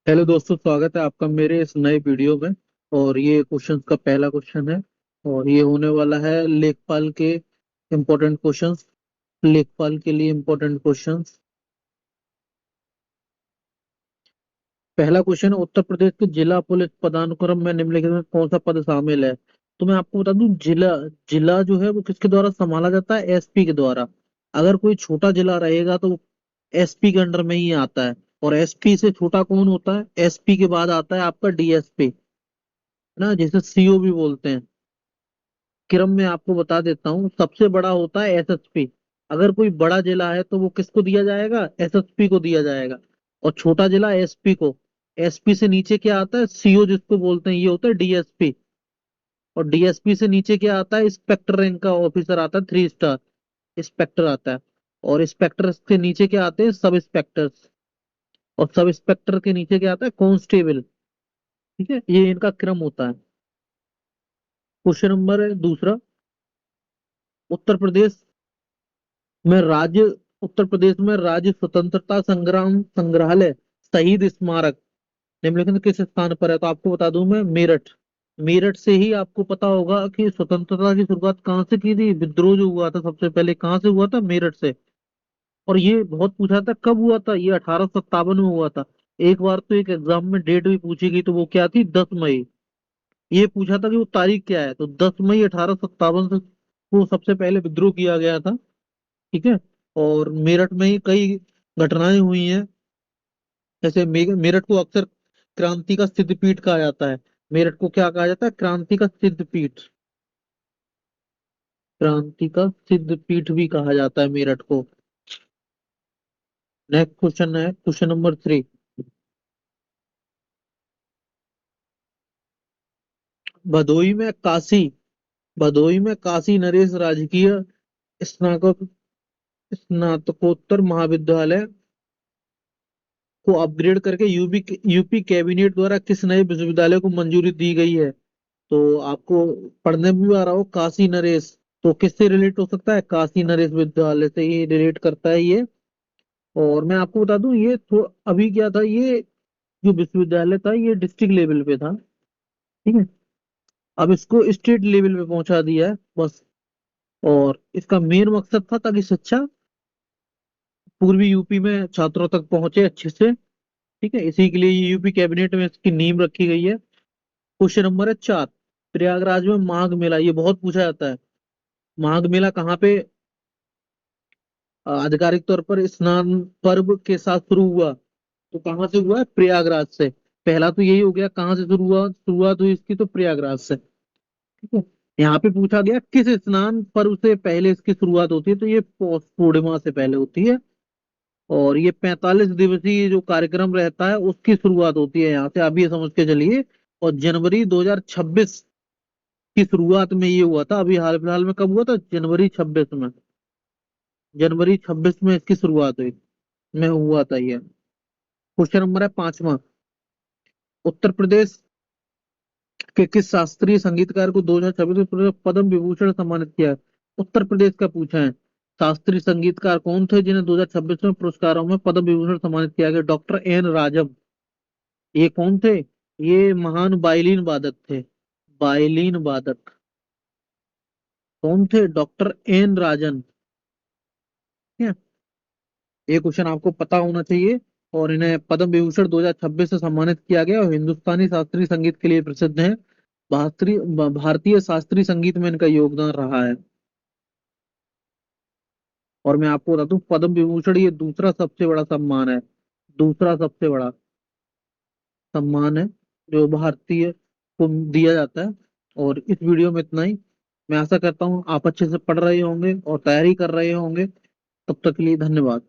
Hello दोस्तों, स्वागत है आपका मेरे इस नए वीडियो में। और ये क्वेश्चंस का पहला क्वेश्चन है। और ये होने वाला है लेखपाल के इम्पोर्टेंट क्वेश्चंस। लेखपाल के लिए इम्पोर्टेंट क्वेश्चंस। पहला क्वेश्चन है, उत्तर प्रदेश के जिला पुलिस पदानुक्रम में निम्नलिखित में कौन सा पद शामिल है? तो मैं आपको बता दूं, जिला जिला जो है वो किसके द्वारा संभाला जाता है? एसपी के द्वारा। अगर कोई छोटा जिला रहेगा तो एसपी के अंडर में ही आता है। और एसपी से छोटा कौन होता है? एसपी के बाद आता है आपका डीएसपी, ना, जिसे सीओ भी बोलते हैं। क्रम में आपको बता देता हूँ, सबसे बड़ा होता है एसएसपी। अगर कोई बड़ा जिला है तो वो किसको दिया जाएगा? एसएसपी को दिया जाएगा। और छोटा जिला एसपी को। एसपी से नीचे क्या आता है? सीओ जिसको बोलते हैं, ये होता है डीएसपी। और डीएसपी से नीचे क्या आता है? इंस्पेक्टर रैंक का ऑफिसर आता है, 3 स्टार इंस्पेक्टर आता है। और इंस्पेक्टर के नीचे क्या आते हैं? सब इंस्पेक्टर्स। और सब इंस्पेक्टर के नीचे क्या आता है? कांस्टेबल। ठीक है, ये इनका क्रम होता है। क्वेश्चन नंबर है दूसरा। उत्तर प्रदेश में राज्य उत्तर प्रदेश में राज्य स्वतंत्रता संग्राम संग्रहालय शहीद स्मारक निम्नलिखित में किस स्थान पर है? तो आपको बता दूं मैं, मेरठ। मेरठ से ही आपको पता होगा कि स्वतंत्रता की शुरुआत कहाँ से की थी। विद्रोह जो हुआ था सबसे पहले कहाँ से हुआ था? मेरठ से। और ये बहुत पूछा था कब हुआ था, ये 1857 में हुआ था। एक बार तो एक एग्जाम में डेट भी पूछी गई, तो वो क्या थी? 10 मई। ये पूछा था कि वो तारीख क्या है, तो 10 मई 1857 से वो सबसे पहले विद्रोह किया गया था। ठीक है। और मेरठ में ही कई घटनाएं हुई हैं। जैसे मेरठ को अक्सर क्रांति का सिद्धपीठ कहा जाता है। मेरठ को क्या कहा जाता है? क्रांति का सिद्धपीठ। क्रांति का सिद्धपीठ भी कहा जाता है मेरठ को। नेक्स्ट क्वेश्चन है, क्वेश्चन नंबर 3। भदोई में काशी भदोई में काशी नरेश राजकीय स्नातक स्नातकोत्तर महाविद्यालय को अपग्रेड करके यूपी यूपी कैबिनेट द्वारा किस नए विश्वविद्यालय को मंजूरी दी गई है? तो आपको पढ़ने में भी आ रहा हो, काशी नरेश। तो किससे रिलेट हो सकता है? काशी नरेश विद्यालय से ही रिलेट करता है ये। और मैं आपको बता दूं, ये अभी क्या था, ये जो विश्वविद्यालय था ये डिस्ट्रिक्ट लेवल पे था। ठीक है। अब इसको स्टेट लेवल पे पहुंचा दिया है बस। और इसका मेन मकसद था ताकि शिक्षा पूर्वी यूपी में छात्रों तक पहुंचे अच्छे से। ठीक है, इसी के लिए यूपी कैबिनेट में इसकी नींव रखी गई है। क्वेश्चन नंबर है 4। प्रयागराज में माघ मेला, ये बहुत पूछा जाता है। माघ मेला कहाँ पे आधिकारिक तौर पर स्नान पर्व के साथ शुरू हुआ? तो कहाँ से हुआ है? प्रयागराज से। पहला तो यही हो गया, कहाँ से शुरुआत हुई इसकी? तो प्रयागराज से। ठीक है। यहाँ पे पूछा गया किस स्नान पर्व से पहले इसकी शुरुआत होती है? तो ये पौष पूर्णिमा से पहले होती है। और ये 45 दिवसीय जो कार्यक्रम रहता है उसकी शुरुआत होती है यहाँ से, आप ये समझ के चलिए। और जनवरी 2026 की शुरुआत में ये हुआ था। अभी हाल फिलहाल में कब हुआ था? जनवरी 26 में इसकी शुरुआत हुई, में हुआ था ये। क्वेश्चन नंबर है 5वां। उत्तर प्रदेश के किस शास्त्रीय संगीतकार को 2026 में पद्म विभूषण सम्मानित किया है? उत्तर प्रदेश का पूछा है। शास्त्रीय संगीतकार कौन थे जिन्हें 2026 में पुरस्कारों में पद्म विभूषण सम्मानित किया गया? Doctor N Rajam. ये कौन थे? ये महान वायलिन वादक थे। वायलिन वादक कौन थे? डॉक्टर एन राजन। ठीक है। ये क्वेश्चन आपको पता होना चाहिए। और इन्हें पद्म विभूषण 2026 से सम्मानित किया गया और हिंदुस्तानी शास्त्रीय संगीत के लिए प्रसिद्ध हैं। भारतीय शास्त्रीय संगीत में इनका योगदान रहा है। और मैं आपको बता दूं, पद्म विभूषण ये दूसरा सबसे बड़ा सम्मान है। दूसरा सबसे बड़ा सम्मान है जो भारतीय को दिया जाता है। और इस वीडियो में इतना ही। मैं आशा करता हूँ आप अच्छे से पढ़ रहे होंगे और तैयारी कर रहे होंगे। तब तक के लिए धन्यवाद।